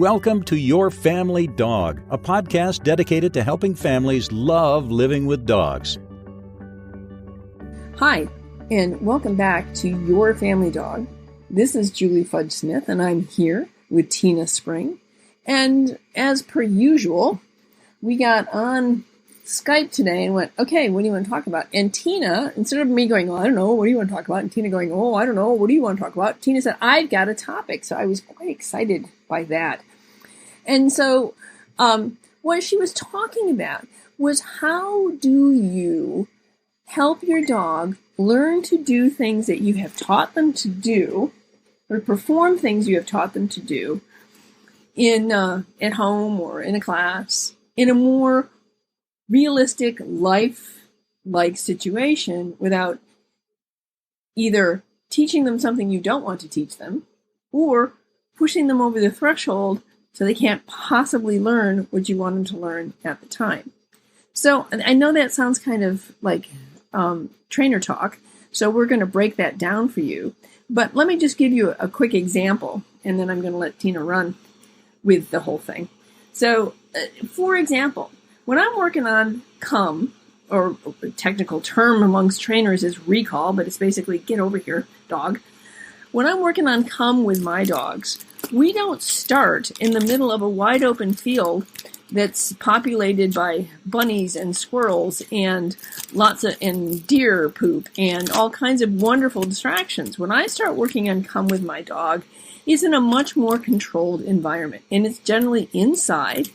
welcome to Your Family Dog, a podcast dedicated to helping families love living with dogs. Hi, and welcome back to Your Family Dog. This is Julie Fudge Smith, and I'm here with Tina Spring. And as per usual, we got on Skype today and went, okay, what do you want to talk about? And Tina, instead of me going, oh, I don't know, what do you want to talk about? And Tina going, oh, I don't know, what do you want to talk about? Tina said, I've got a topic. So I was quite excited by that. And so what she was talking about was, how do you help your dog learn to do things that you have taught them to do, or perform things you have taught them to do in at home or in a class in a more realistic life-like situation, without either teaching them something you don't want to teach them or pushing them over the threshold so they can't possibly learn what you want them to learn at the time. So I know that sounds kind of like trainer talk, so we're going to break that down for you. But let me just give you a quick example, and then I'm going to let Tina run with the whole thing. So, for example, when I'm working on come, or a technical term amongst trainers is recall, but it's basically get over here, dog. When I'm working on come with my dogs, we don't start in the middle of a wide open field that's populated by bunnies and squirrels and and deer poop and all kinds of wonderful distractions. When I start working on come with my dog, it's in a much more controlled environment, and it's generally inside,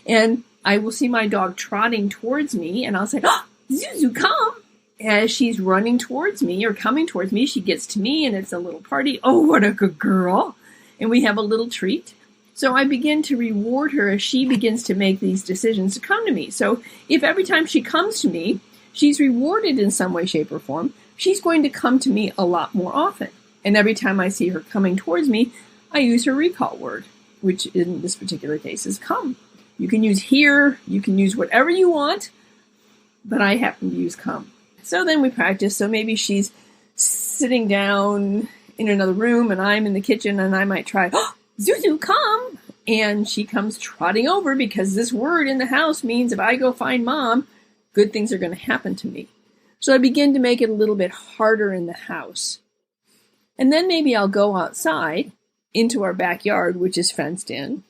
and I will see my dog trotting towards me, and I'll say, oh, Zuzu, come! As she's running towards me or coming towards me, she gets to me, and it's a little party. Oh, what a good girl! And we have a little treat. So I begin to reward her as she begins to make these decisions to come to me. So if every time she comes to me, she's rewarded in some way, shape, or form, she's going to come to me a lot more often. And every time I see her coming towards me, I use her recall word, which in this particular case is come. You can use here, you can use whatever you want, but I happen to use come. So then we practice. So maybe she's sitting down in another room and I'm in the kitchen, and I might try, oh, Zuzu, come! And she comes trotting over, because this word in the house means if I go find mom, good things are going to happen to me. So I begin to make it a little bit harder in the house. And then maybe I'll go outside into our backyard, which is fenced in,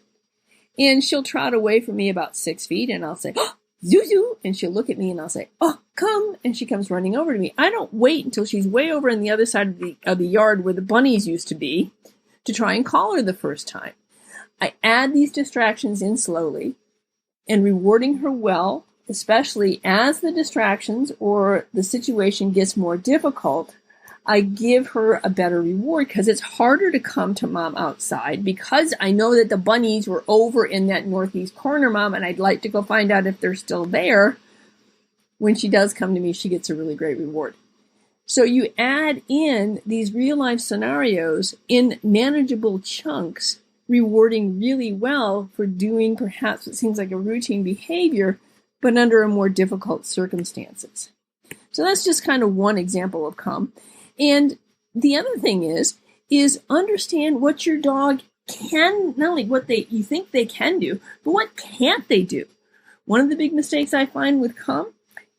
and she'll trot away from me about 6 feet, and I'll say, oh, Zuzu, and she'll look at me, and I'll say, oh, come, and she comes running over to me. I don't wait until she's way over on the other side of the yard where the bunnies used to be to try and call her the first time. I add these distractions in slowly, and rewarding her well, especially as the distractions or the situation gets more difficult, I give her a better reward, because it's harder to come to mom outside, because I know that the bunnies were over in that northeast corner, mom, and I'd like to go find out if they're still there. When she does come to me, she gets a really great reward. So you add in these real life scenarios in manageable chunks, rewarding really well for doing perhaps what seems like a routine behavior, but under a more difficult circumstances. So that's just kind of one example of come. And the other thing is understand what your dog can, not only what you think they can do, but what can't they do. One of the big mistakes I find with come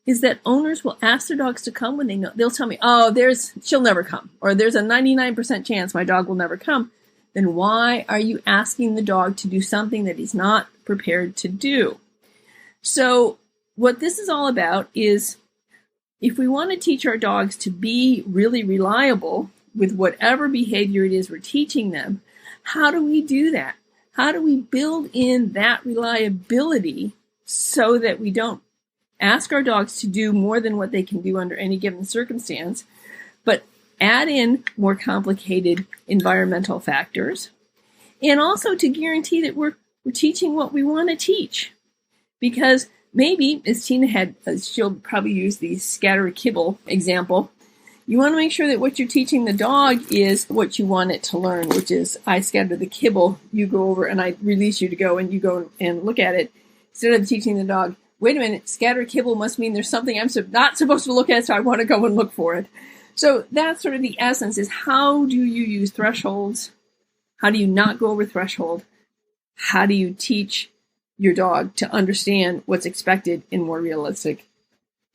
is that owners will ask their dogs to come when they know, they'll tell me, oh, she'll never come, or there's a 99% chance my dog will never come. Then why are you asking the dog to do something that he's not prepared to do? So what this is all about is, if we want to teach our dogs to be really reliable with whatever behavior it is we're teaching them, how do we do that? How do we build in that reliability so that we don't ask our dogs to do more than what they can do under any given circumstance, but add in more complicated environmental factors, and also to guarantee that we're teaching what we want to teach? Because maybe, as Tina she'll probably use the scatter kibble example, you want to make sure that what you're teaching the dog is what you want it to learn, which is, I scatter the kibble, you go over, and I release you to go, and you go and look at it, instead of teaching the dog, wait a minute, scatter kibble must mean there's something I'm not supposed to look at, so I want to go and look for it. So that's sort of the essence, is how do you use thresholds? How do you not go over threshold? how do you teach your dog to understand what's expected in more realistic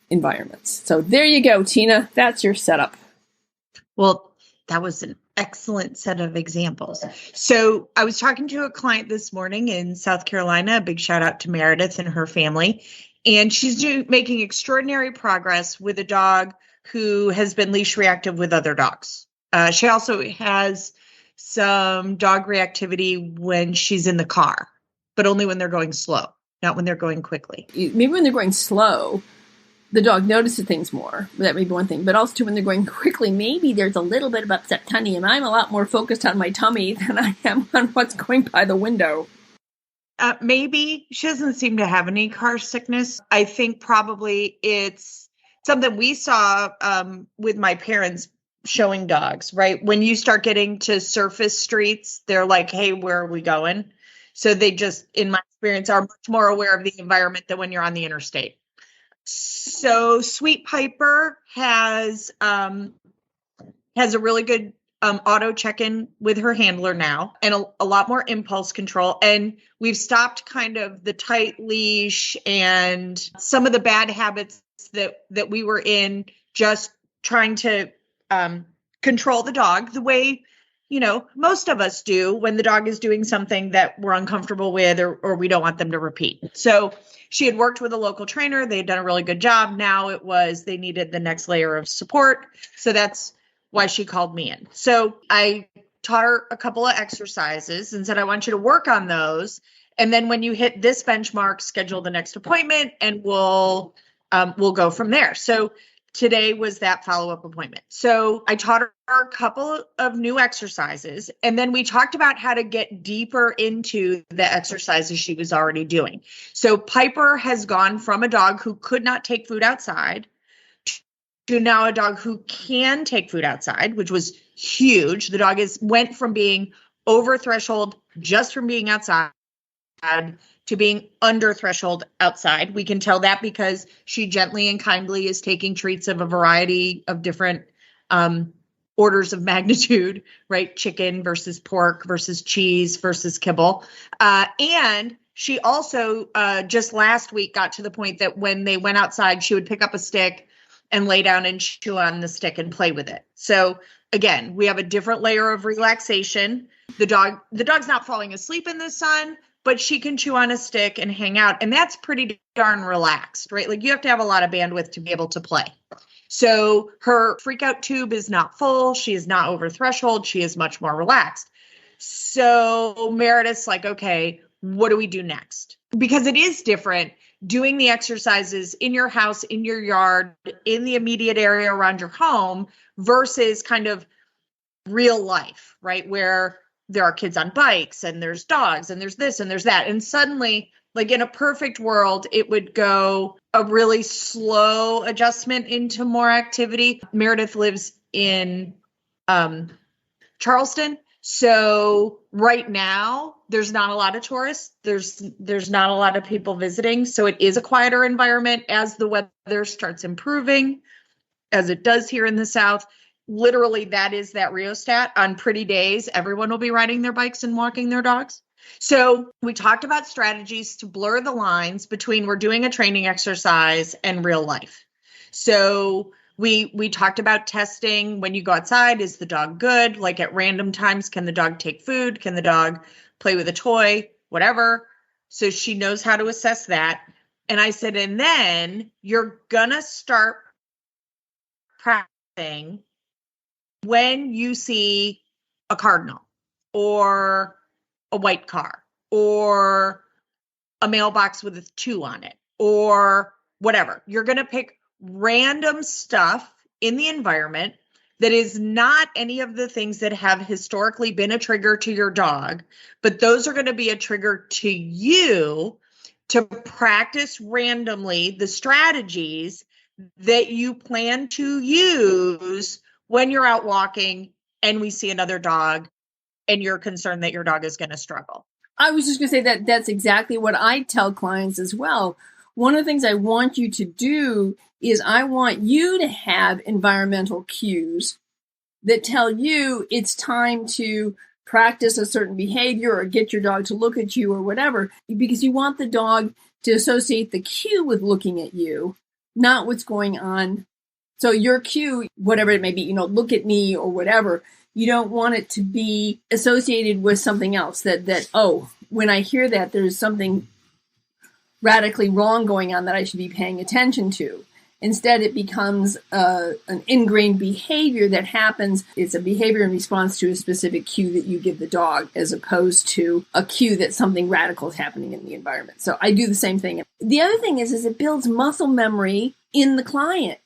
environments? So there you go, Tina. That's your setup. Well, that was an excellent set of examples. So I was talking to a client this morning in South Carolina. A big shout out to Meredith and her family. And she's making extraordinary progress with a dog who has been leash reactive with other dogs. She also has some dog reactivity when she's in the car, but only when they're going slow, not when they're going quickly. Maybe when they're going slow, the dog notices things more. That may be one thing. But also, too, when they're going quickly, maybe there's a little bit of upset tummy, and I'm a lot more focused on my tummy than I am on what's going by the window. Maybe she doesn't seem to have any car sickness. I think probably it's something we saw with my parents showing dogs, right? When you start getting to surface streets, they're like, hey, where are we going? So they just, in my experience, are much more aware of the environment than when you're on the interstate. So Sweet Piper has a really good auto check-in with her handler now, and a lot more impulse control. And we've stopped kind of the tight leash and some of the bad habits that we were in, just trying to control the dog the way, most of us do when the dog is doing something that we're uncomfortable with or we don't want them to repeat. So she had worked with a local trainer. They had done a really good job. Now they needed the next layer of support. So that's why she called me in. So I taught her a couple of exercises and said, I want you to work on those. And then when you hit this benchmark, schedule the next appointment and we'll go from there. So today was that follow-up appointment. So I taught her a couple of new exercises, and then we talked about how to get deeper into the exercises she was already doing. So Piper has gone from a dog who could not take food outside to now a dog who can take food outside, which was huge. The dog went from being over threshold just from being outside to being under threshold outside. We can tell that because she gently and kindly is taking treats of a variety of different orders of magnitude, right? Chicken versus pork versus cheese versus kibble. And she also just last week got to the point that when they went outside, she would pick up a stick and lay down and chew on the stick and play with it. So again, we have a different layer of relaxation. The dog's not falling asleep in the sun, but she can chew on a stick and hang out. And that's pretty darn relaxed, right? Like you have to have a lot of bandwidth to be able to play. So her freak out tube is not full. She is not over threshold. She is much more relaxed. So Meredith's like, okay, what do we do next? Because it is different doing the exercises in your house, in your yard, in the immediate area around your home versus kind of real life, right? Where there are kids on bikes and there's dogs and there's this and there's that. And suddenly, like in a perfect world, it would go a really slow adjustment into more activity. Meredith lives in Charleston. So right now, there's not a lot of tourists. There's not a lot of people visiting. So it is a quieter environment as the weather starts improving, as it does here in the South. Literally, that is that rheostat. On pretty days, everyone will be riding their bikes and walking their dogs. So we talked about strategies to blur the lines between we're doing a training exercise and real life. So we talked about testing when you go outside. Is the dog good? Like at random times, can the dog take food? Can the dog play with a toy? Whatever. So she knows how to assess that. And I said, and then you're going to start practicing when you see a cardinal or a white car or a mailbox with a 2 on it or whatever. You're going to pick random stuff in the environment that is not any of the things that have historically been a trigger to your dog, but those are going to be a trigger to you to practice randomly the strategies that you plan to use when you're out walking and we see another dog and you're concerned that your dog is going to struggle. I was just going to say that that's exactly what I tell clients as well. One of the things I want you to do is I want you to have environmental cues that tell you it's time to practice a certain behavior or get your dog to look at you or whatever, because you want the dog to associate the cue with looking at you, not what's going on. So your cue, whatever it may be, look at me or whatever, you don't want it to be associated with something else that, oh, when I hear that, there's something radically wrong going on that I should be paying attention to. Instead, it becomes an ingrained behavior that happens. It's a behavior in response to a specific cue that you give the dog, as opposed to a cue that something radical is happening in the environment. So I do the same thing. The other thing is it builds muscle memory in the client,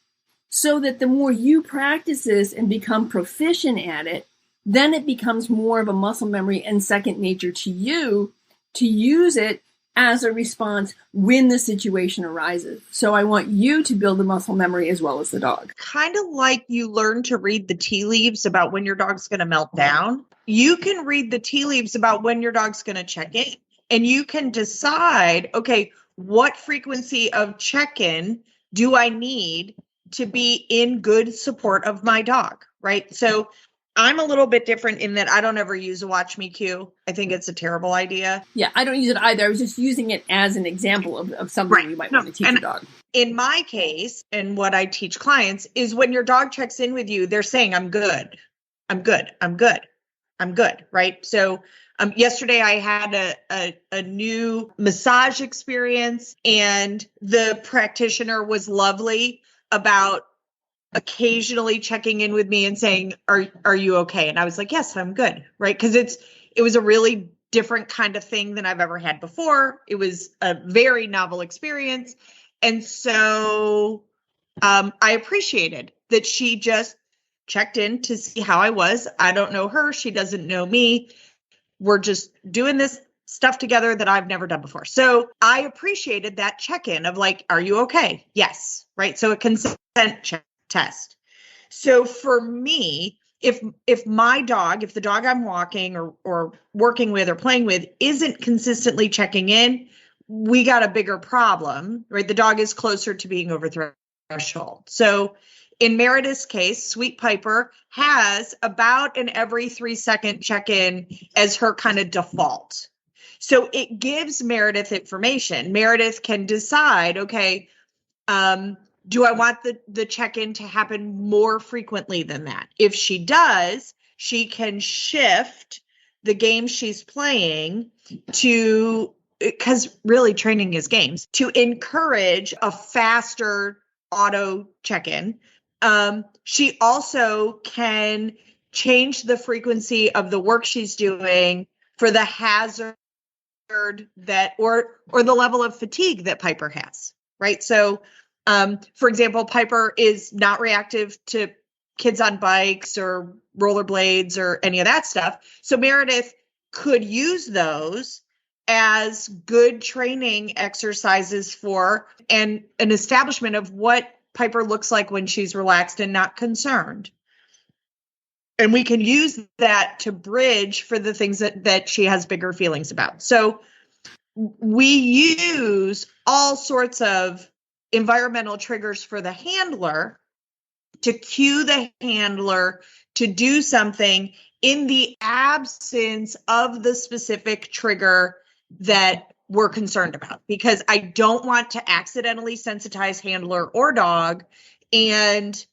so that the more you practice this and become proficient at it, then it becomes more of a muscle memory and second nature to you to use it as a response when the situation arises. So I want you to build the muscle memory as well as the dog. Kind of like you learn to read the tea leaves about when your dog's going to melt down. You can read the tea leaves about when your dog's going to check in, and you can decide, okay, what frequency of check-in do I need to be in good support of my dog, right? So I'm a little bit different in that I don't ever use a watch me cue. I think it's a terrible idea. Yeah, I don't use it either. I was just using it as an example of something you might want to teach your dog. In my case, and what I teach clients is when your dog checks in with you, they're saying, I'm good. I'm good. I'm good. I'm good. Right. So yesterday I had a new massage experience, and the practitioner was lovely about occasionally checking in with me and saying, are you okay? And I was like, yes, I'm good. Right. Because it was a really different kind of thing than I've ever had before. It was a very novel experience. And so I appreciated that she just checked in to see how I was. I don't know her. She doesn't know me. We're just doing this stuff together that I've never done before. So I appreciated that check-in of like, are you okay? Yes. Right. So a consent test. So for me, if the dog I'm walking or working with or playing with isn't consistently checking in, we got a bigger problem, right? The dog is closer to being over threshold. So in Meredith's case, Sweet Piper has about an every 3-second check-in as her kind of default. So it gives Meredith information. Meredith can decide, okay, do I want the check-in to happen more frequently than that? If she does, she can shift the game she's playing to, because really training is games, to encourage a faster auto check-in. She also can change the frequency of the work she's doing for the hazard that, or the level of fatigue that Piper has, right? So, for example, Piper is not reactive to kids on bikes or rollerblades or any of that stuff. So Meredith could use those as good training exercises for and an establishment of what Piper looks like when she's relaxed and not concerned. And we can use that to bridge for the things that she has bigger feelings about. So we use all sorts of environmental triggers for the handler to cue the handler to do something in the absence of the specific trigger that we're concerned about, because I don't want to accidentally sensitize handler or dog, and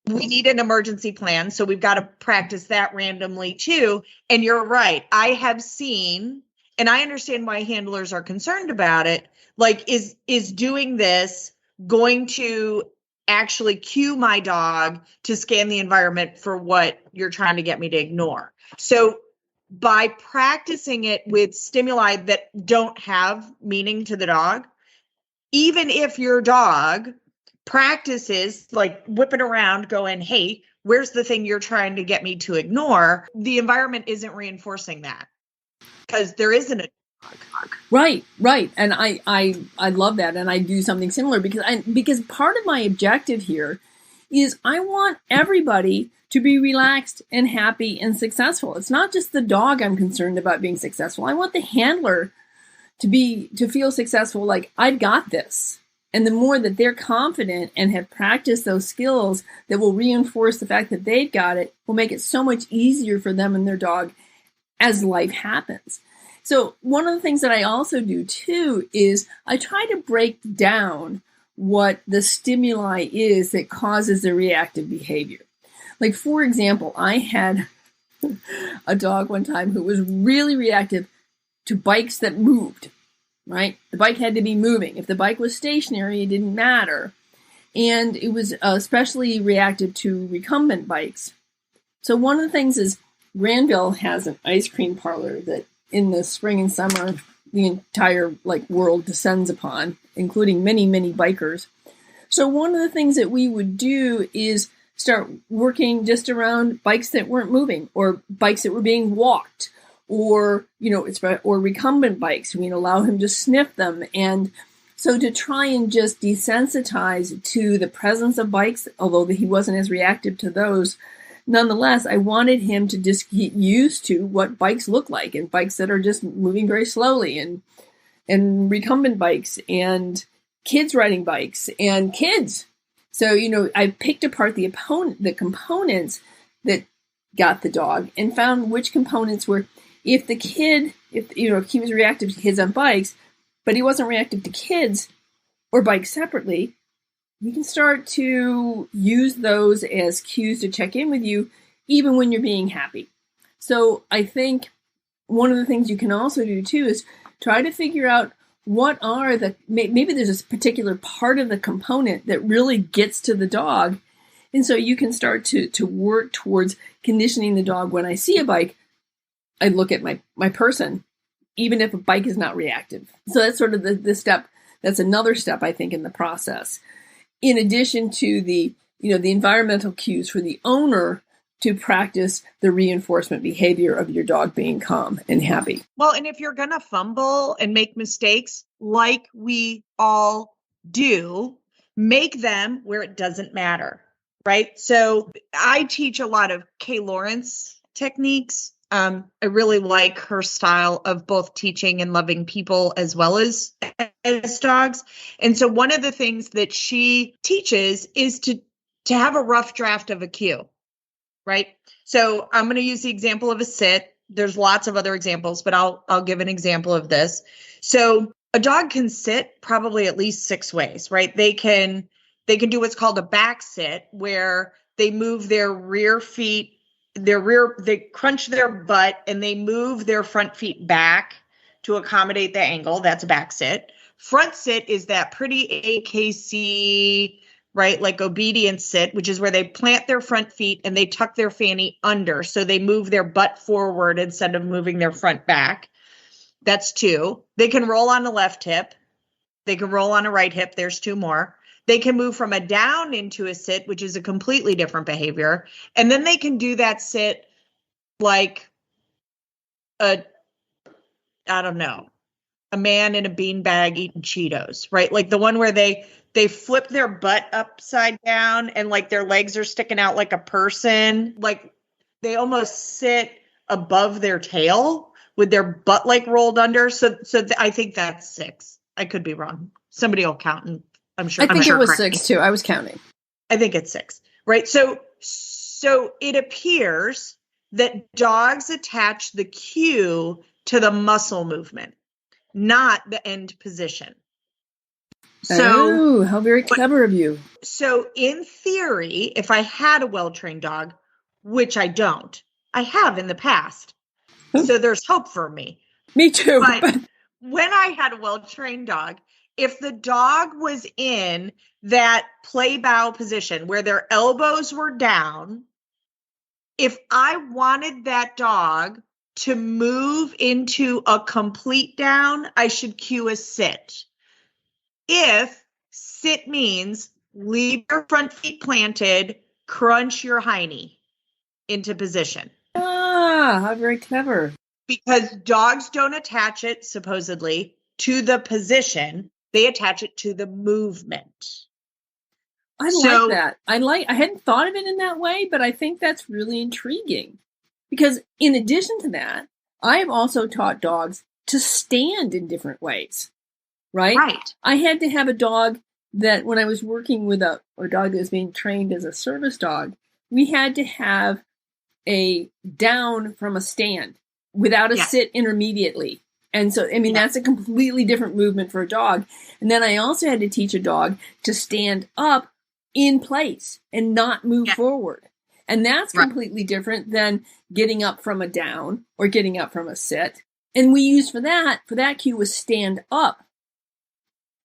we need an emergency plan. So we've got to practice that randomly too. And you're right. I have seen, and I understand why handlers are concerned about it. Like, is doing this going to actually cue my dog to scan the environment for what you're trying to get me to ignore? So by practicing it with stimuli that don't have meaning to the dog, even if your dog practices like whipping around going, hey, where's the thing you're trying to get me to ignore? The environment isn't reinforcing that because there isn't a dog. Right. And I love that. And I do something similar because part of my objective here is I want everybody to be relaxed and happy and successful. It's not just the dog I'm concerned about being successful. I want the handler to feel successful, like I've got this. And the more that they're confident and have practiced those skills that will reinforce the fact that they've got it, will make it so much easier for them and their dog as life happens. So one of the things that I also do too is I try to break down what the stimuli is that causes the reactive behavior. Like, for example, I had a dog one time who was really reactive to bikes that moved, right? The bike had to be moving. If the bike was stationary, it didn't matter. And it was especially reactive to recumbent bikes. So one of the things is Granville has an ice cream parlor that in the spring and summer, the entire world descends upon, including many, many bikers. So one of the things that we would do is start working just around bikes that weren't moving, or bikes that were being walked, or or recumbent bikes. We'd allow him to sniff them, and so to try and just desensitize to the presence of bikes, although he wasn't as reactive to those. Nonetheless, I wanted him to just get used to what bikes look like, and bikes that are just moving very slowly, and recumbent bikes, and kids riding bikes, and kids. So, I picked apart the components that got the dog and found which components were, if he was reactive to kids on bikes, but he wasn't reactive to kids or bikes separately, you can start to use those as cues to check in with you, even when you're being happy. So I think one of the things you can also do too is try to figure out what are maybe there's a particular part of the component that really gets to the dog. And so you can start to work towards conditioning the dog. When I see a bike, I look at my person, even if a bike is not reactive. So that's sort of the step. That's another step, I think, in the process. In addition to the environmental cues for the owner to practice the reinforcement behavior of your dog being calm and happy. Well, and if you're going to fumble and make mistakes, like we all do, make them where it doesn't matter, right? So I teach a lot of Kay Lawrence techniques. I really like her style of both teaching and loving people as well as dogs. And so one of the things that she teaches is to have a rough draft of a cue, right? So I'm going to use the example of a sit. There's lots of other examples, but I'll give an example of this. So a dog can sit probably at least 6 ways, right? They can do what's called a back sit, where they move their rear feet, they crunch their butt and they move their front feet back to accommodate the angle. That's a back sit. Front sit is that pretty AKC, right? Like obedience sit, which is where they plant their front feet and they tuck their fanny under. So they move their butt forward instead of moving their front back. That's 2. They can roll on the left hip. They can roll on a right hip. There's 2 more. They can move from a down into a sit, which is a completely different behavior. And then they can do that sit like a man in a beanbag eating Cheetos, right? Like the one where they flip their butt upside down and like their legs are sticking out like a person. Like they almost sit above their tail with their butt like rolled under. So I think that's 6. I could be wrong. Somebody will count, and I'm sure. I think it was 6 too. I was counting. I think it's 6, right? So it appears that dogs attach the cue to the muscle movement, not the end position. So, how very clever of you. So in theory, if I had a well-trained dog, which I don't, I have in the past. So there's hope for me. Me too. But when I had a well-trained dog, if the dog was in that play bow position where their elbows were down, if I wanted that dog to move into a complete down, I should cue a sit. If sit means leave your front feet planted, crunch your hiney into position. Ah, how very clever. Because dogs don't attach it, supposedly, to the position. They attach it to the movement. I like that. I hadn't thought of it in that way, but I think that's really intriguing. Because in addition to that, I have also taught dogs to stand in different ways. Right? Right. I had to have a dog that when I was working with a dog that was being trained as a service dog, we had to have a down from a stand. without a Yeah. sit intermediately. And so, I mean, that's a completely different movement for a dog. And then I also had to teach a dog to stand up in place and not move forward. And that's completely different than getting up from a down or getting up from a sit. And we used for that cue was stand up.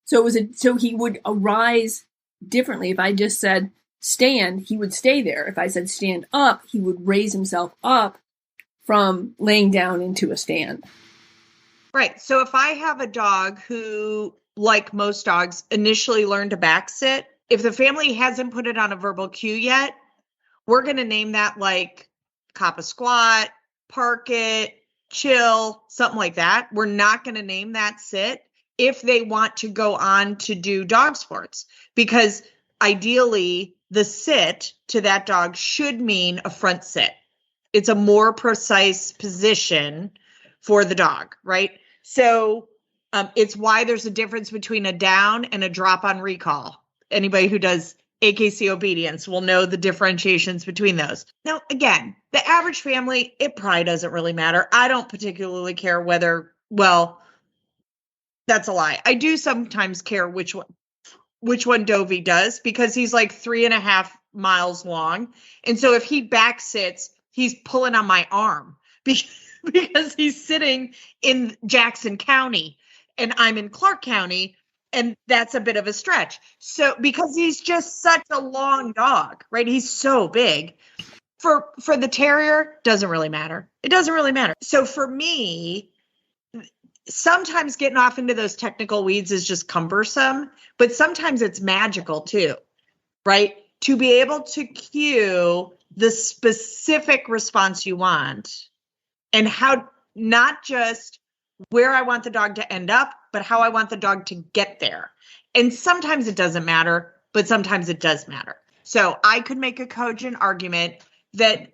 So so he would arise differently. If I just said stand, he would stay there. If I said stand up, he would raise himself up from laying down into a stand. Right. So if I have a dog who, like most dogs, initially learned to back sit, if the family hasn't put it on a verbal cue yet, we're going to name that like cop a squat, park it, chill, something like that. We're not going to name that sit if they want to go on to do dog sports, because ideally the sit to that dog should mean a front sit. It's a more precise position for the dog, right? So it's why there's a difference between a down and a drop on recall. Anybody who does AKC obedience will know the differentiations between those. Now, again, the average family, it probably doesn't really matter. I don't particularly care whether, well, that's a lie. I do sometimes care which one Dovey does, because he's like 3.5 miles long. And so if he back sits, he's pulling on my arm because he's sitting in Jackson County and I'm in Clark County. And that's a bit of a stretch. So because he's just such a long dog, right? He's so big. For the terrier, doesn't really matter. It doesn't really matter. So for me, sometimes getting off into those technical weeds is just cumbersome, but sometimes it's magical too, right? To be able to cue the specific response you want and how, not just where I want the dog to end up, but how I want the dog to get there. And sometimes it doesn't matter, but sometimes it does matter. So I could make a cogent argument that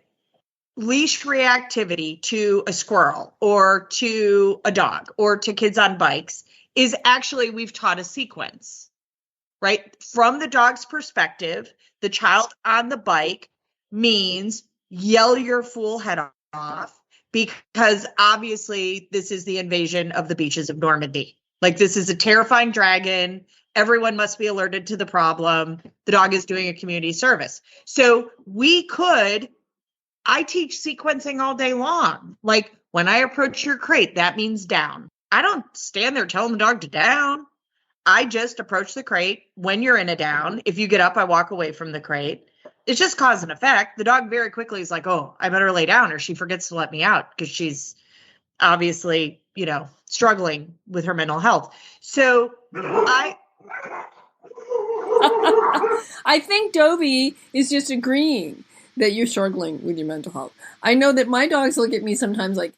leash reactivity to a squirrel or to a dog or to kids on bikes is actually, we've taught a sequence, right? From the dog's perspective, the child on the bike means yell your fool head off, because obviously this is the invasion of the beaches of Normandy. Like, this is a terrifying dragon. Everyone must be alerted to the problem. The dog is doing a community service. So I teach sequencing all day long. Like, when I approach your crate, that means down. I don't stand there telling the dog to down. I just approach the crate. When you're in a down, if you get up, I walk away from the crate. It's just cause and effect. The dog very quickly is like, oh, I better lay down, or she forgets to let me out because she's obviously, struggling with her mental health. So I think Dovey is just agreeing that you're struggling with your mental health. I know that my dogs look at me sometimes like,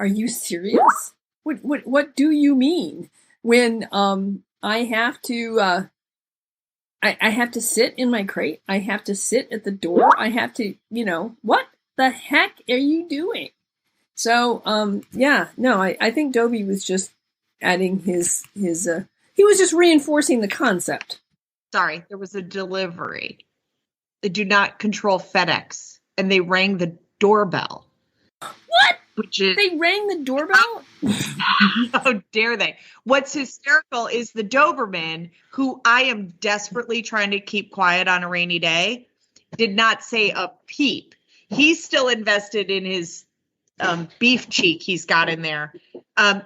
are you serious? What do you mean? When I have to I have to sit in my crate, I have to sit at the door, I have to, what the heck are you doing? So I think Dovey was just adding his he was just reinforcing the concept. Sorry, there was a delivery. They do not control FedEx, and they rang the doorbell. What? They rang the doorbell? How dare they? What's hysterical is the Doberman, who I am desperately trying to keep quiet on a rainy day, did not say a peep. He's still invested in his beef cheek he's got in there.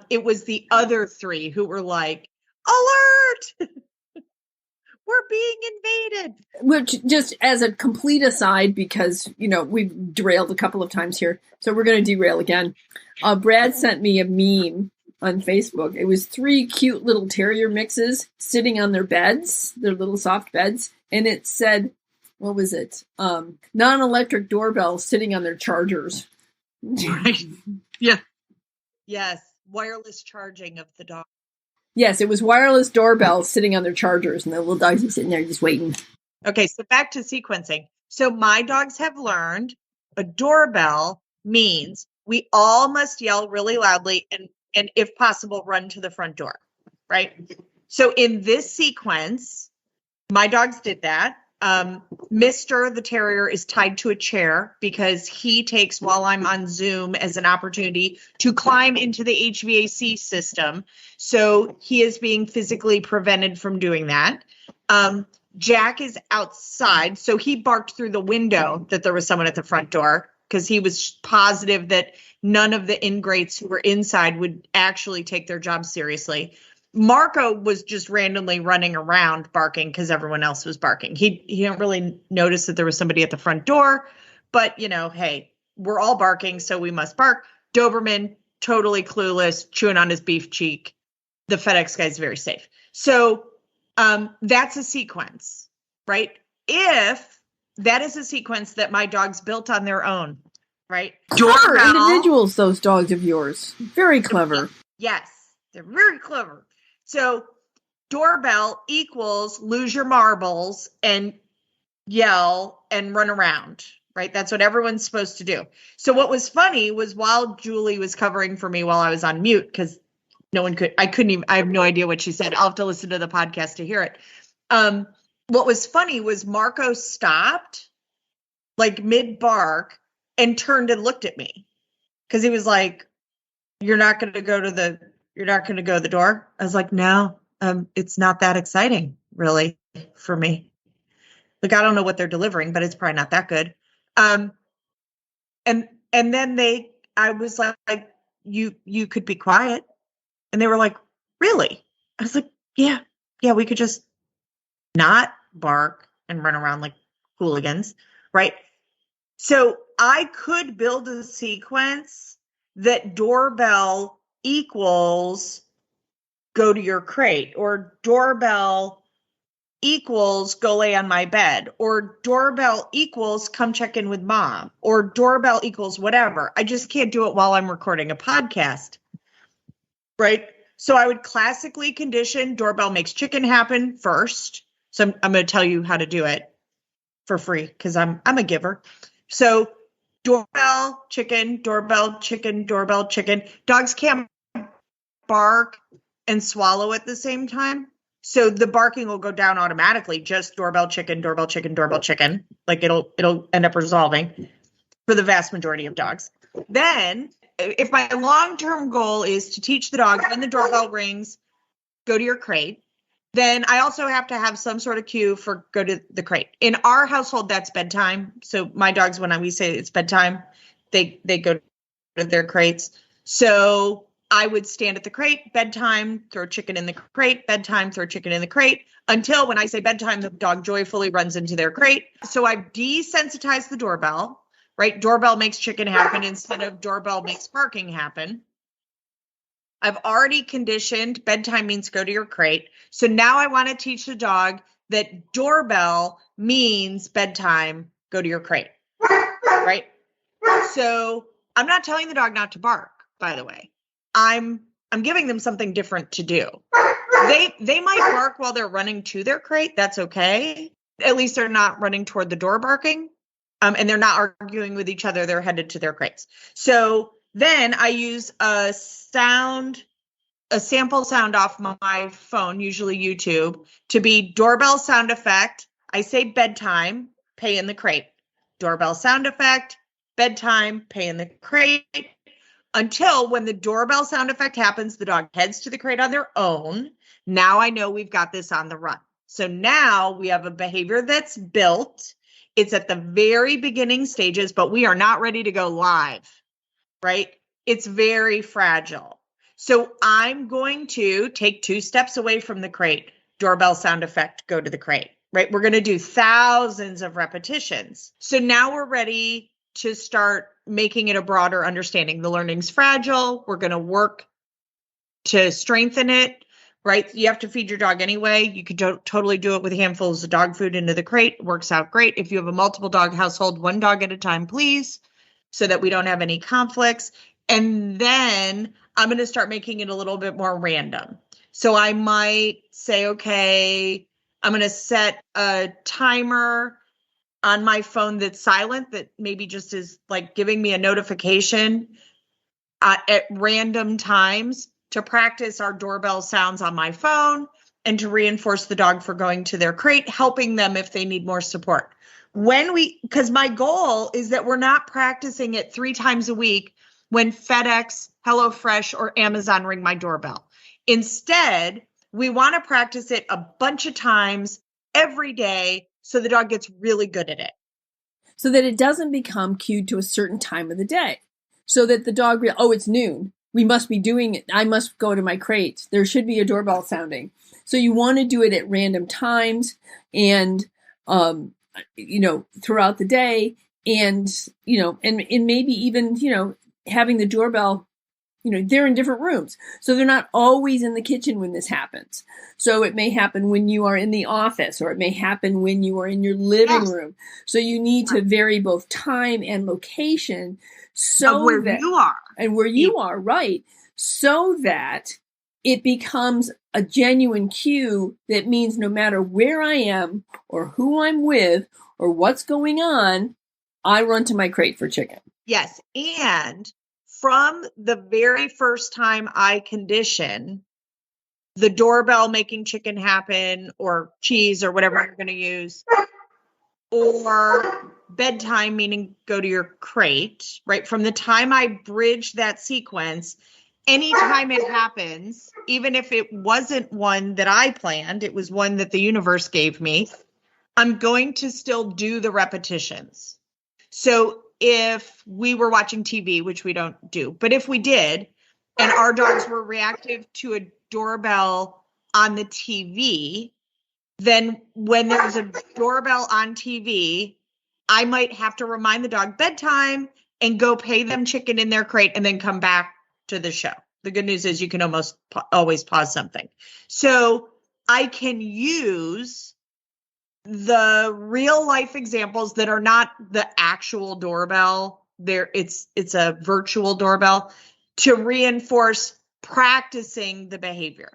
It was the other three who were like, alert! We're being invaded. Which, just as a complete aside, because, we've derailed a couple of times here, so we're going to derail again. Brad sent me a meme on Facebook. It was 3 cute little terrier mixes sitting on their beds, their little soft beds, and it said, what was it? Non-electric doorbells sitting on their chargers. Right. Yeah. Yes. Wireless charging of the dog. Yes, it was wireless doorbells sitting on their chargers, and the little dogs were sitting there just waiting. Okay, so back to sequencing. So my dogs have learned a doorbell means we all must yell really loudly and if possible, run to the front door, right? So in this sequence, my dogs did that. Mr. the Terrier is tied to a chair because he takes, while I'm on Zoom, as an opportunity to climb into the HVAC system. So he is being physically prevented from doing that. Jack is outside. So he barked through the window that there was someone at the front door because he was positive that none of the ingrates who were inside would actually take their job seriously. Marco was just randomly running around barking because everyone else was barking. He didn't really notice that there was somebody at the front door, but hey, we're all barking, so we must bark. Doberman, totally clueless, chewing on his beef cheek. The FedEx guy's very safe. So that's a sequence, right? If that is a sequence that my dogs built on their own, right? Clever individuals, those dogs of yours. Very clever. Yes, they're very clever. So doorbell equals lose your marbles and yell and run around, right? That's what everyone's supposed to do. So what was funny was while Julie was covering for me while I was on mute, because I have no idea what she said. I'll have to listen to the podcast to hear it. What was funny was Marco stopped like mid bark and turned and looked at me because he was like, you're not going to go to the door? I was like, no, it's not that exciting really for me. Like, I don't know what they're delivering, but it's probably not that good. And then I was like, you could be quiet. And they were like, really? I was like, yeah, we could just not bark and run around like hooligans, right? So I could build a sequence that doorbell equals go to your crate, or doorbell equals go lay on my bed, or doorbell equals come check in with mom, or doorbell equals whatever. I just can't do it while I'm recording a podcast, right? So I would classically condition doorbell makes chicken happen first. So I'm going to tell you how to do it for free because I'm a giver. So doorbell, chicken, doorbell, chicken, doorbell, chicken. Dogs can't bark and swallow at the same time. So the barking will go down automatically, just doorbell, chicken, doorbell, chicken, doorbell, chicken. Like it'll end up resolving for the vast majority of dogs. Then if my long-term goal is to teach the dog when the doorbell rings, go to your crate, then I also have to have some sort of cue for go to the crate. In our household, that's bedtime. So my dogs, when we say it's bedtime, they go to their crates. So I would stand at the crate, bedtime, throw chicken in the crate, bedtime, throw chicken in the crate, until when I say bedtime, the dog joyfully runs into their crate. So I've desensitized the doorbell, right? Doorbell makes chicken happen instead of doorbell makes barking happen. I've already conditioned bedtime means go to your crate. So now I want to teach the dog that doorbell means bedtime, go to your crate, right? So I'm not telling the dog not to bark, by the way. I'm giving them something different to do. They might bark while they're running to their crate. That's okay. At least they're not running toward the door barking. And they're not arguing with each other. They're headed to their crates. So then I use a sample sound off my phone, usually YouTube, to be doorbell sound effect. I say bedtime, pay in the crate. Doorbell sound effect, bedtime, pay in the crate. Until when the doorbell sound effect happens, the dog heads to the crate on their own. Now I know we've got this on the run. So now we have a behavior that's built. It's at the very beginning stages, but we are not ready to go live, right? It's very fragile. So I'm going to take 2 steps away from the crate, doorbell sound effect, go to the crate, right? We're going to do thousands of repetitions. So now we're ready to start making it a broader understanding. The learning's fragile. We're going to work to strengthen it, right? You have to feed your dog anyway. You could totally do it with handfuls of dog food into the crate. It works out great. If you have a multiple dog household, 1 dog at a time, please, so that we don't have any conflicts. And then I'm going to start making it a little bit more random. So I might say, okay, I'm going to set a timer on my phone that's silent, that maybe just is like giving me a notification at random times to practice our doorbell sounds on my phone. and to reinforce the dog for going to their crate, helping them if they need more support. Because my goal is that we're not practicing it 3 times a week when FedEx, HelloFresh, or Amazon ring my doorbell. Instead, we want to practice it a bunch of times every day so the dog gets really good at it. So that it doesn't become cued to a certain time of the day. So that the dog, it's noon. We must be doing it. I must go to my crate. There should be a doorbell sounding. So you want to do it at random times and, throughout the day and maybe even, having the doorbell, they're in different rooms. So they're not always in the kitchen when this happens. So it may happen when you are in the office, or it may happen when you are in your living room. So you need to vary both time and location where you are. And where you are, right. So that it becomes a genuine cue that means no matter where I am or who I'm with or what's going on, I run to my crate for chicken. Yes. And from the very first time I condition the doorbell making chicken happen, or cheese, or whatever you're going to use, or bedtime, meaning go to your crate, right? From the time I bridge that sequence, anytime it happens, even if it wasn't one that I planned, it was one that the universe gave me, I'm going to still do the repetitions. So if we were watching TV, which we don't do, but if we did, and our dogs were reactive to a doorbell on the TV, then when there's a doorbell on TV, I might have to remind the dog bedtime and go pay them chicken in their crate and then come back to the show. The good news is you can almost always pause something. So I can use the real life examples that are not the actual doorbell. It's a virtual doorbell to reinforce practicing the behavior.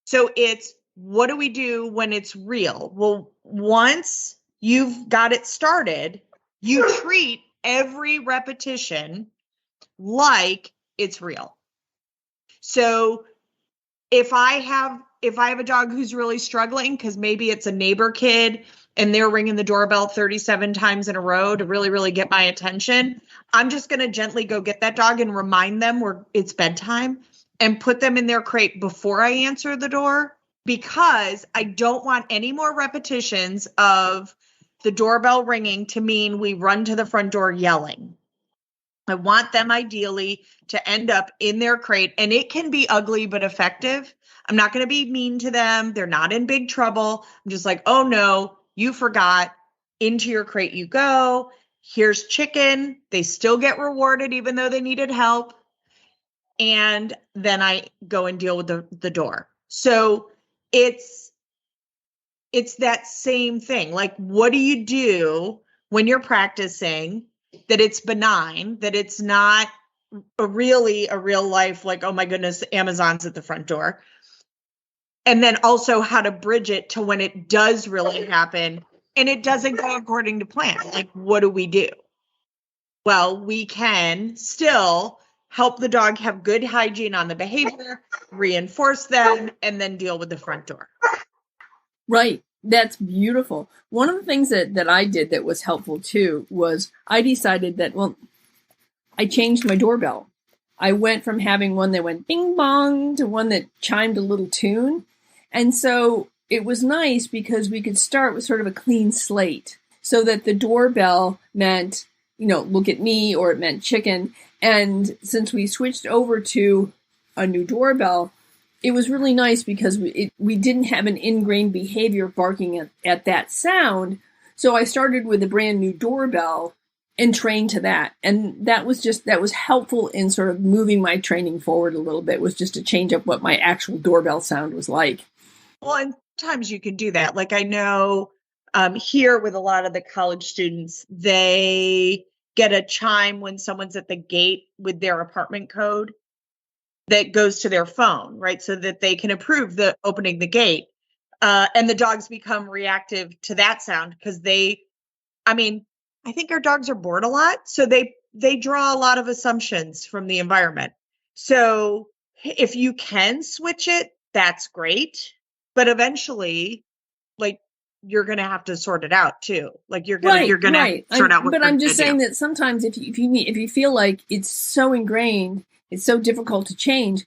So it's, what do we do when it's real? Well, once you've got it started, you treat every repetition like it's real. So if I have a dog who's really struggling, because maybe it's a neighbor kid and they're ringing the doorbell 37 times in a row to really, really get my attention, I'm just going to gently go get that dog and remind them it's bedtime and put them in their crate before I answer the door, because I don't want any more repetitions of the doorbell ringing to mean we run to the front door yelling. I want them ideally to end up in their crate, and it can be ugly but effective. I'm not going to be mean to them. They're not in big trouble. I'm just like, oh no, you forgot. Into your crate you go. Here's chicken. They still get rewarded even though they needed help. And then I go and deal with the door. So it's that same thing. Like, what do you do when you're practicing that it's benign, that it's not really a real life, like, oh my goodness, Amazon's at the front door. And then also how to bridge it to when it does really happen and it doesn't go according to plan. Like, what do we do? Well, we can still help the dog have good hygiene on the behavior, reinforce them, and then deal with the front door. Right. That's beautiful. One of the things that I did that was helpful too was I decided that, I changed my doorbell. I went from having one that went bing bong to one that chimed a little tune. And so it was nice because we could start with sort of a clean slate, so that the doorbell meant, look at me, or it meant chicken. And since we switched over to a new doorbell, it was really nice because we didn't have an ingrained behavior barking at that sound. So I started with a brand new doorbell and trained to that. And that was helpful in sort of moving my training forward a little bit, was just to change up what my actual doorbell sound was like. Well, and sometimes you can do that. Like, I know here with a lot of the college students, they get a chime when someone's at the gate with their apartment code that goes to their phone, right? So that they can approve the opening the gate. And the dogs become reactive to that sound because I think our dogs are bored a lot. So they draw a lot of assumptions from the environment. So if you can switch it, that's great. But eventually, like, you're going to have to sort it out too. Like you're going to sort out what. But I'm just saying that sometimes if you feel like it's so ingrained, it's so difficult to change,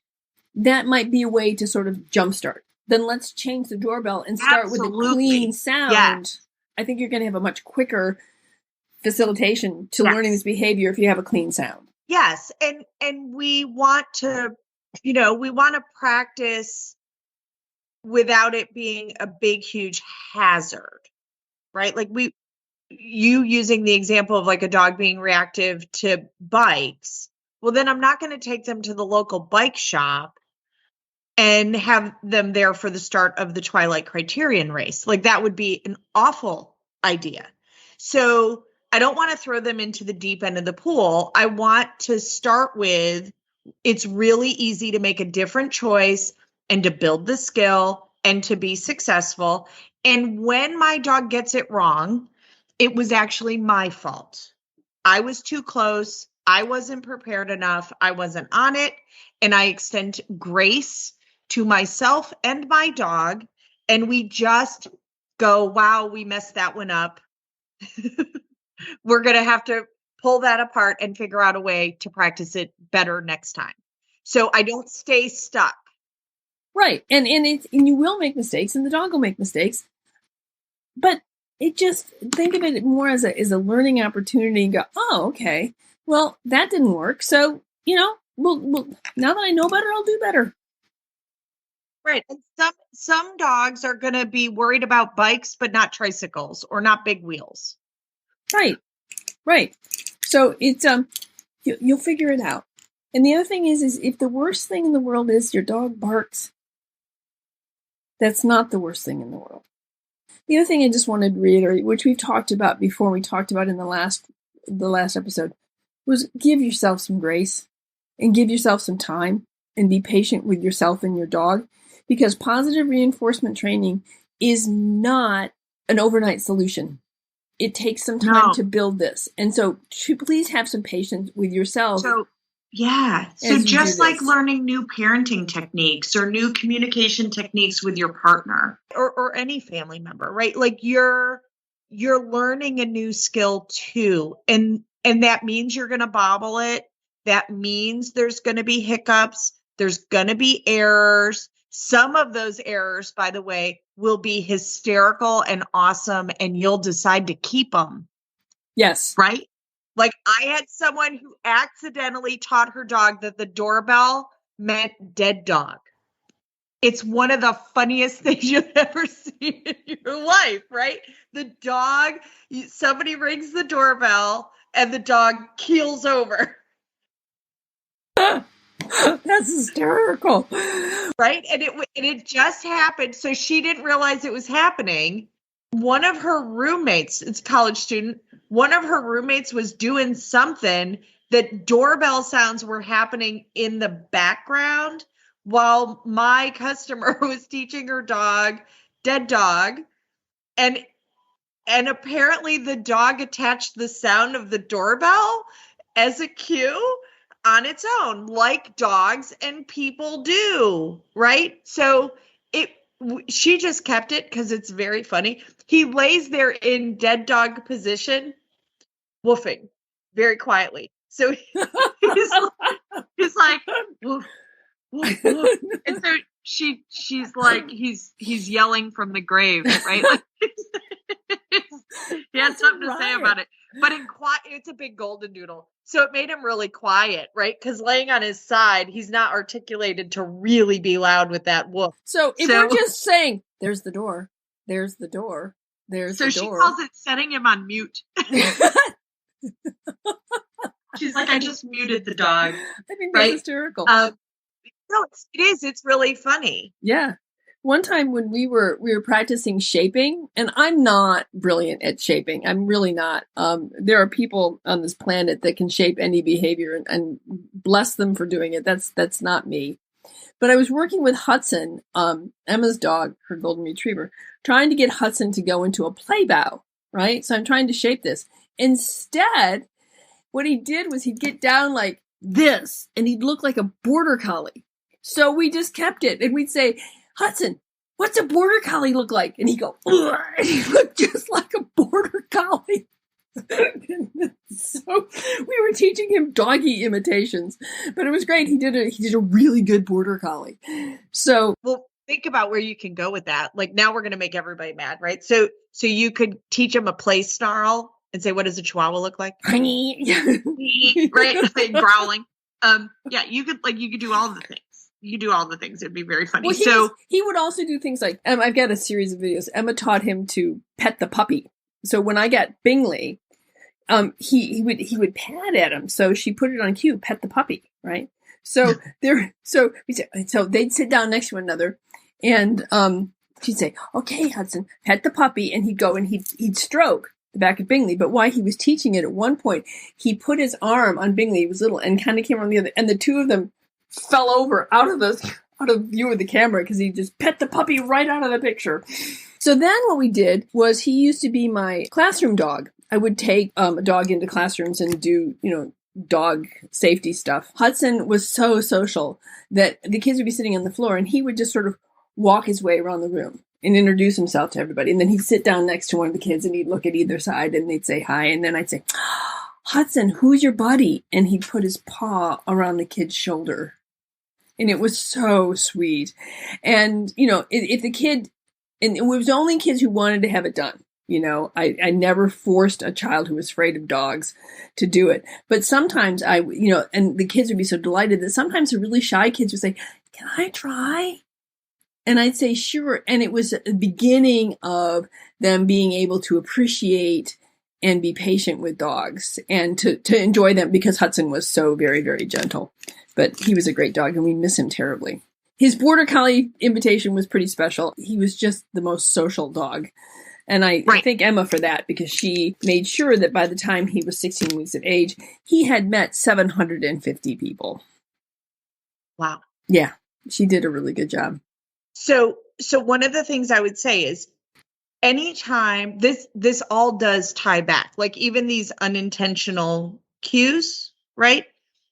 that might be a way to sort of jumpstart. Then let's change the doorbell and start with a clean sound. Yes. I think you're going to have a much quicker facilitation to learning this behavior if you have a clean sound. Yes, and we want to, practice without it being a big, huge hazard, right? Like you using the example of like a dog being reactive to bikes. Well, then I'm not going to take them to the local bike shop and have them there for the start of the Twilight Criterion race. Like that would be an awful idea. So I don't want to throw them into the deep end of the pool. I want to start with, it's really easy to make a different choice and to build the skill and to be successful. And when my dog gets it wrong, it was actually my fault. I was too close. I wasn't prepared enough. I wasn't on it. And I extend grace to myself and my dog. And we just go, wow, we messed that one up. We're going to have to pull that apart and figure out a way to practice it better next time. So I don't stay stuck. Right. And you will make mistakes and the dog will make mistakes. But think of it more as a learning opportunity and go, oh, okay. Well, that didn't work. So, we'll now that I know better, I'll do better. Right. And some dogs are going to be worried about bikes, but not tricycles or not big wheels. Right. So it's, you'll figure it out. And the other thing is if the worst thing in the world is your dog barks, that's not the worst thing in the world. The other thing I just wanted to reiterate, which we've talked about before, we talked about in the last episode, was give yourself some grace and give yourself some time and be patient with yourself and your dog, because positive reinforcement training is not an overnight solution. It takes some time to build this. And so please have some patience with yourself. So just like learning new parenting techniques or new communication techniques with your partner or any family member, right? Like you're learning a new skill too. And that means you're going to bobble it. That means there's going to be hiccups. There's going to be errors. Some of those errors, by the way, will be hysterical and awesome, and you'll decide to keep them. Yes. Right? Like I had someone who accidentally taught her dog that the doorbell meant dead dog. It's one of the funniest things you've ever seen in your life, right? The dog, somebody rings the doorbell and the dog keels over. That's hysterical. Right? And it just happened. So she didn't realize it was happening. One of her roommates, it's a college student, one of her roommates was doing something that doorbell sounds were happening in the background while my customer was teaching her dog, dead dog. And apparently the dog attached the sound of the doorbell as a cue on its own, like dogs and people do, right? So she just kept it because it's very funny. He lays there in dead dog position, woofing very quietly. So he's like, woof, woof, woof. And so she's like, he's yelling from the grave, right? Like, he had something to say about it. But in quiet, it's a big golden doodle. So it made him really quiet, right? Because laying on his side, he's not articulated to really be loud with that woof. So if we're just saying, there's the door, there's the door, there's the door. So she calls it setting him on mute. She's like, I just muted the dog. I think that's hysterical. No, it is. It's really funny. Yeah. One time when we were practicing shaping, and I'm not brilliant at shaping. I'm really not. There are people on this planet that can shape any behavior, and bless them for doing it. That's not me. But I was working with Hudson, Emma's dog, her golden retriever, trying to get Hudson to go into a play bow, right? So I'm trying to shape this. Instead, what he did was he'd get down like this, and he'd look like a border collie. So we just kept it, and we'd say, Hudson, what's a border collie look like? And he'd go, ugh, and he looked just like a border collie. So we were teaching him doggy imitations, but it was great. He did a really good border collie. So, well, think about where you can go with that. Like now we're going to make everybody mad, right? So you could teach him a play snarl and say, what does a Chihuahua look like? Honey. Right? Like growling. Yeah, you could do all the things. You could do all the things. It'd be very funny. Well, he would also do things like, I've got a series of videos. Emma taught him to pet the puppy. So when I got Bingley, he would pat at him. So she put it on cue, pet the puppy, right? So they'd sit down next to one another, and she'd say, "Okay, Hudson, pet the puppy," and he'd go and he'd stroke the back of Bingley. But while he was teaching it, at one point he put his arm on Bingley. He was little and kind of came on the other, and the two of them fell over out of view of the camera because he just pet the puppy right out of the picture. So then what we did was, he used to be my classroom dog. I would take a dog into classrooms and do, dog safety stuff. Hudson was so social that the kids would be sitting on the floor and he would just sort of walk his way around the room and introduce himself to everybody. And then he'd sit down next to one of the kids and he'd look at either side and they'd say hi. And then I'd say, Hudson, who's your buddy? And he'd put his paw around the kid's shoulder. And it was so sweet. And, if the kid, and it was only kids who wanted to have it done. I never forced a child who was afraid of dogs to do it. But sometimes and the kids would be so delighted that sometimes the really shy kids would say, can I try? And I'd say, sure. And it was the beginning of them being able to appreciate and be patient with dogs and to enjoy them, because Hudson was so very, very gentle. But he was a great dog and we miss him terribly. His border collie invitation was pretty special. He was just the most social dog. And I thank Emma for that, because she made sure that by the time he was 16 weeks of age, he had met 750 people. Wow. Yeah, she did a really good job. So one of the things I would say is, anytime this all does tie back, like even these unintentional cues, right?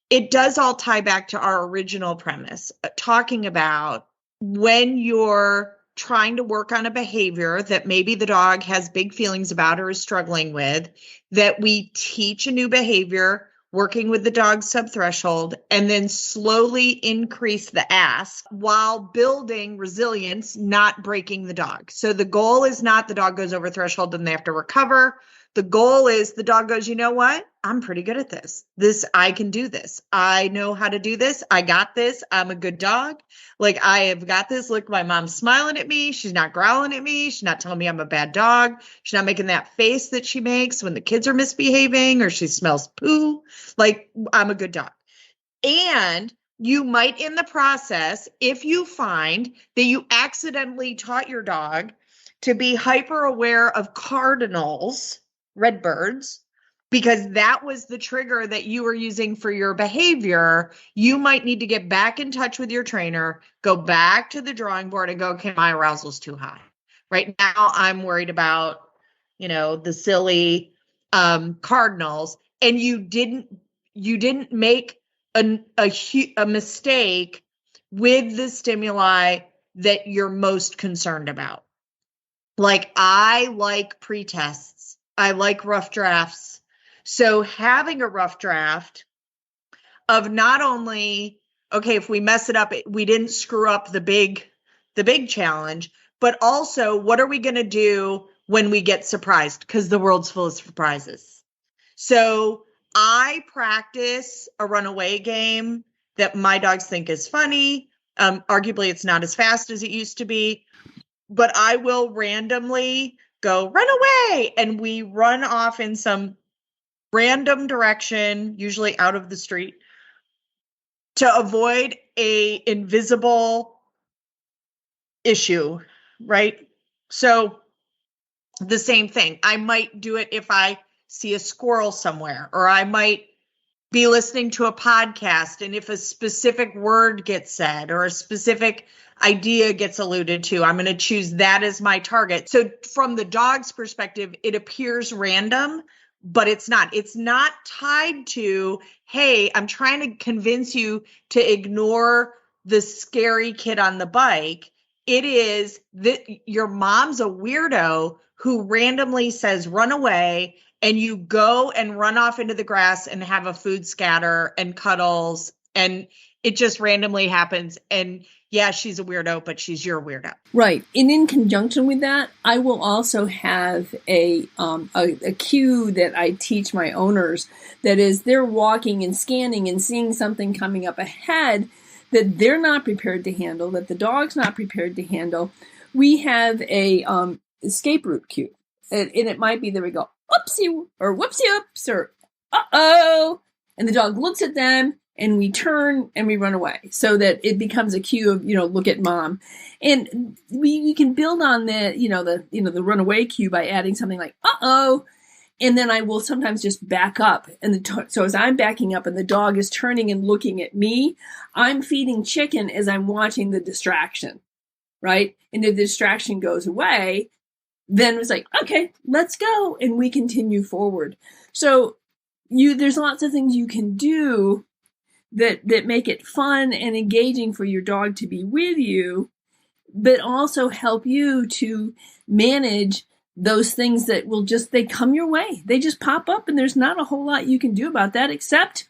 It does all tie back to our original premise, talking about when you're trying to work on a behavior that maybe the dog has big feelings about or is struggling with, that we teach a new behavior, working with the dog's subthreshold, and then slowly increase the ask while building resilience, not breaking the dog. So the goal is not the dog goes over threshold and they have to recover. The goal is the dog goes, you know what? I'm pretty good at this. I can do this. I know how to do this. I got this. I'm a good dog. Like, I have got this. Look, my mom's smiling at me. She's not growling at me. She's not telling me I'm a bad dog. She's not making that face that she makes when the kids are misbehaving or she smells poo. Like, I'm a good dog. And you might, in the process, if you find that you accidentally taught your dog to be hyper aware of cardinals, redbirds, because that was the trigger that you were using for your behavior, you might need to get back in touch with your trainer, go back to the drawing board and go, okay, my arousal's too high. Right now I'm worried about, the silly cardinals, and you didn't make a mistake with the stimuli that you're most concerned about. Like, I like pretests. I like rough drafts. So having a rough draft of not only, okay, if we mess it up, we didn't screw up the big challenge, but also, what are we going to do when we get surprised? Because the world's full of surprises. So I practice a runaway game that my dogs think is funny. Arguably, it's not as fast as it used to be, but I will randomly go, run away. And we run off in some random direction, usually out of the street, to avoid a invisible issue, right? So the same thing. I might do it if I see a squirrel somewhere, or I might be listening to a podcast, and if a specific word gets said or a specific idea gets alluded to, I'm going to choose that as my target. So from the dog's perspective, it appears random, but it's not. It's not tied to, hey, I'm trying to convince you to ignore the scary kid on the bike. It is that your mom's a weirdo who randomly says, run away, and you go and run off into the grass and have a food scatter and cuddles, and it just randomly happens. And yeah, she's a weirdo, but she's your weirdo. Right. And in conjunction with that, I will also have a cue that I teach my owners, that is, they're walking and scanning and seeing something coming up ahead that they're not prepared to handle, that the dog's not prepared to handle. We have a escape route cue. And it might be that we go, whoopsie, or whoopsie oops, or uh-oh. And the dog looks at them, and we turn and we run away, so that it becomes a cue of, look at mom. And we can build on the runaway cue by adding something like, uh-oh. And then I will sometimes just back up. And so as I'm backing up and the dog is turning and looking at me, I'm feeding chicken as I'm watching the distraction, right? And if the distraction goes away, then it's like, okay, let's go. And we continue forward. So there's lots of things you can do that make it fun and engaging for your dog to be with you, but also help you to manage those things that they come your way. They just pop up, and there's not a whole lot you can do about that except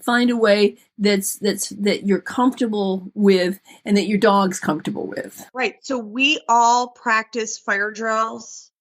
find a way that you're comfortable with and that your dog's comfortable with. Right. So we all practice fire drills,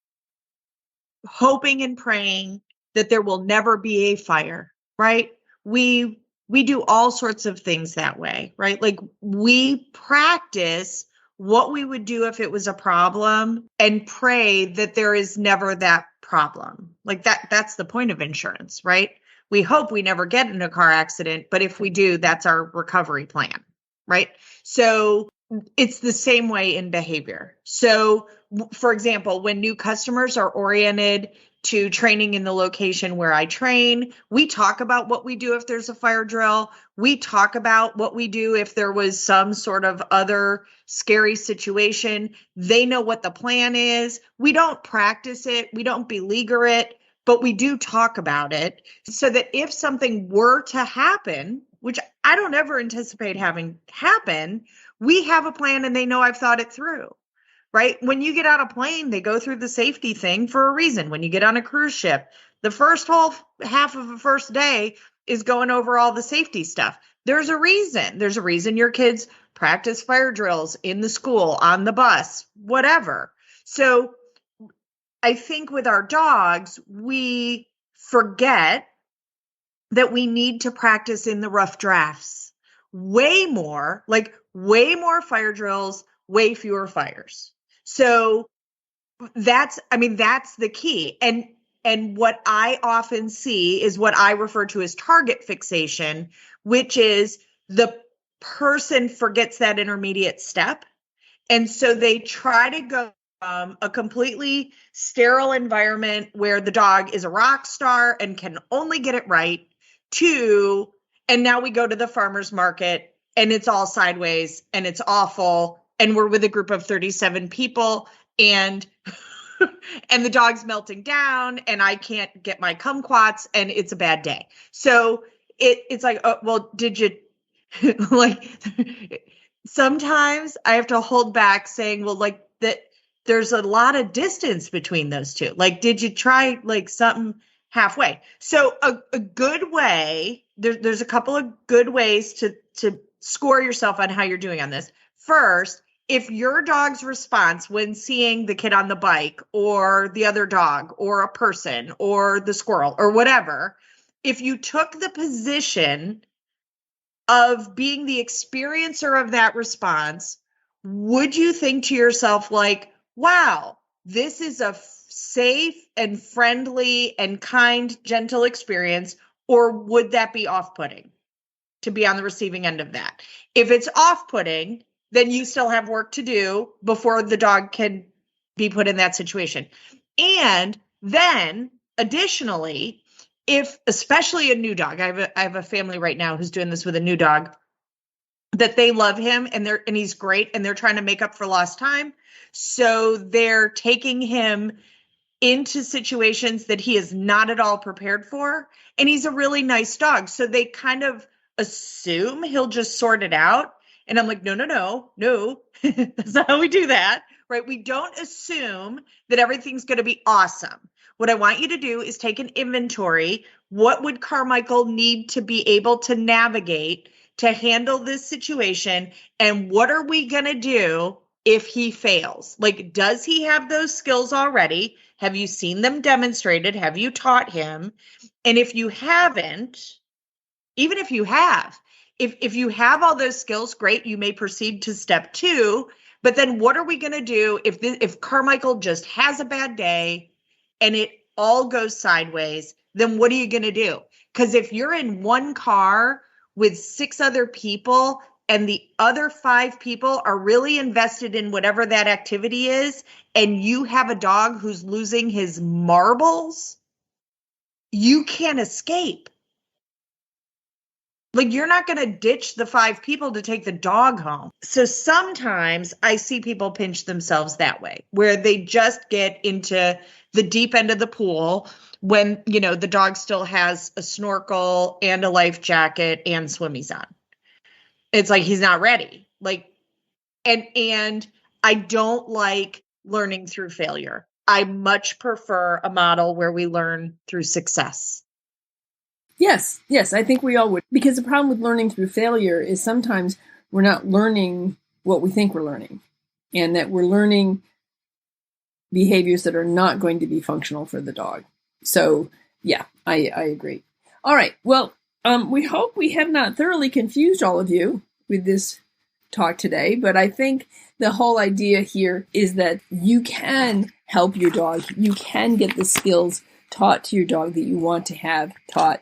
hoping and praying that there will never be a fire, right? We do all sorts of things that way, right? Like, we practice what we would do if it was a problem and pray that there is never that problem. Like that's the point of insurance, right? We hope we never get in a car accident, but if we do, that's our recovery plan, right? So it's the same way in behavior. So for example, when new customers are oriented to training in the location where I train, we talk about what we do if there's a fire drill. We talk about what we do if there was some sort of other scary situation. They know what the plan is. We don't practice it. We don't beleaguer it, but we do talk about it so that if something were to happen, which I don't ever anticipate having happen, we have a plan and they know I've thought it through. Right? When you get on a plane, they go through the safety thing for a reason. When you get on a cruise ship, the first whole half of the first day is going over all the safety stuff. There's a reason. There's a reason your kids practice fire drills in the school, on the bus, whatever. So I think with our dogs, we forget that we need to practice in the rough drafts way more fire drills, way fewer fires. So that's the key. And what I often see is what I refer to as target fixation, which is the person forgets that intermediate step. And so they try to go from a completely sterile environment where the dog is a rock star and can only get it right and now we go to the farmer's market and it's all sideways and it's awful. And we're with a group of 37 people and the dog's melting down and I can't get my kumquats and it's a bad day. So it's like, oh, well, did you sometimes I have to hold back saying, well, like that there's a lot of distance between those two. Like, did you try something halfway? So a good way, there's a couple of good ways to score yourself on how you're doing on this. First, if your dog's response when seeing the kid on the bike or the other dog or a person or the squirrel or whatever, if you took the position of being the experiencer of that response, would you think to yourself like, wow, this is a safe and friendly and kind, gentle experience, or would that be off-putting to be on the receiving end of that? If it's off-putting, then you still have work to do before the dog can be put in that situation. And then additionally, if especially a new dog, I have a family right now who's doing this with a new dog, that they love him and he's great and they're trying to make up for lost time. So they're taking him into situations that he is not at all prepared for. And he's a really nice dog. So they kind of assume he'll just sort it out. And I'm like, no, that's not how we do that, right? We don't assume that everything's going to be awesome. What I want you to do is take an inventory. What would Carmichael need to be able to navigate to handle this situation? And what are we going to do if he fails? Like, does he have those skills already? Have you seen them demonstrated? Have you taught him? And if you haven't, even if you have, if you have all those skills, great, you may proceed to step 2. But then what are we going to do if Carmichael just has a bad day and it all goes sideways? Then what are you going to do? Because if you're in one car with 6 other people and the other 5 people are really invested in whatever that activity is, and you have a dog who's losing his marbles, you can't escape. Like, you're not going to ditch the 5 people to take the dog home. So sometimes I see people pinch themselves that way, where they just get into the deep end of the pool when, the dog still has a snorkel and a life jacket and swimmies on. It's like he's not ready. Like, and I don't like learning through failure. I much prefer a model where we learn through success. Yes, I think we all would. Because the problem with learning through failure is sometimes we're not learning what we think we're learning, and that we're learning behaviors that are not going to be functional for the dog. So, yeah, I agree. All right. Well, we hope we have not thoroughly confused all of you with this talk today, but I think the whole idea here is that you can help your dog. You can get the skills taught to your dog that you want to have taught.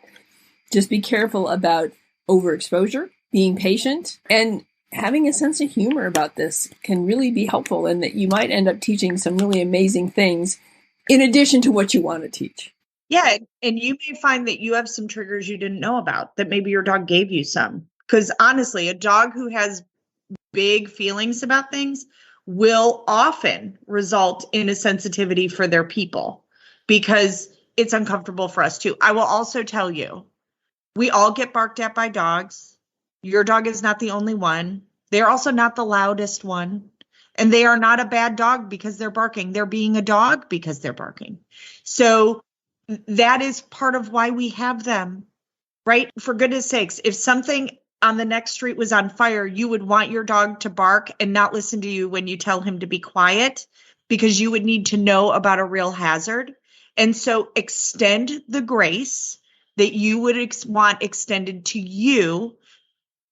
Just be careful about overexposure, being patient, and having a sense of humor about this can really be helpful, and that you might end up teaching some really amazing things in addition to what you want to teach. Yeah, and you may find that you have some triggers you didn't know about, that maybe your dog gave you some. Because honestly, a dog who has big feelings about things will often result in a sensitivity for their people, because it's uncomfortable for us too. I will also tell you, we all get barked at by dogs. Your dog is not the only one. They're also not the loudest one. And they are not a bad dog because they're barking. They're being a dog because they're barking. So that is part of why we have them, right? For goodness sakes, if something on the next street was on fire, you would want your dog to bark and not listen to you when you tell him to be quiet, because you would need to know about a real hazard. And so extend the grace that you would want extended to you,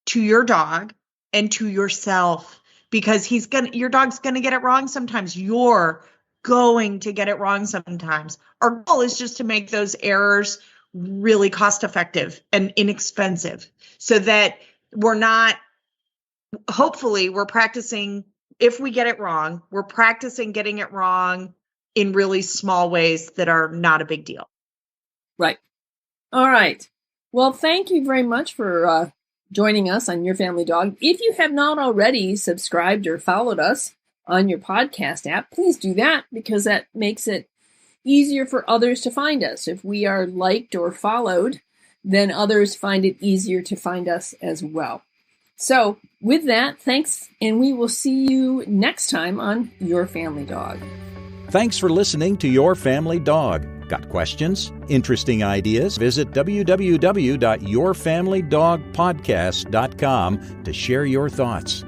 to your dog, and to yourself, because your dog's going to get it wrong sometimes. You're going to get it wrong sometimes. Our goal is just to make those errors really cost effective and inexpensive, so that hopefully we're practicing, if we get it wrong, we're practicing getting it wrong in really small ways that are not a big deal. Right. All right. Well, thank you very much for joining us on Your Family Dog. If you have not already subscribed or followed us on your podcast app, please do that, because that makes it easier for others to find us. If we are liked or followed, then others find it easier to find us as well. So with that, thanks, and we will see you next time on Your Family Dog. Thanks for listening to Your Family Dog. Got questions? Interesting ideas? Visit www.yourfamilydogpodcast.com to share your thoughts.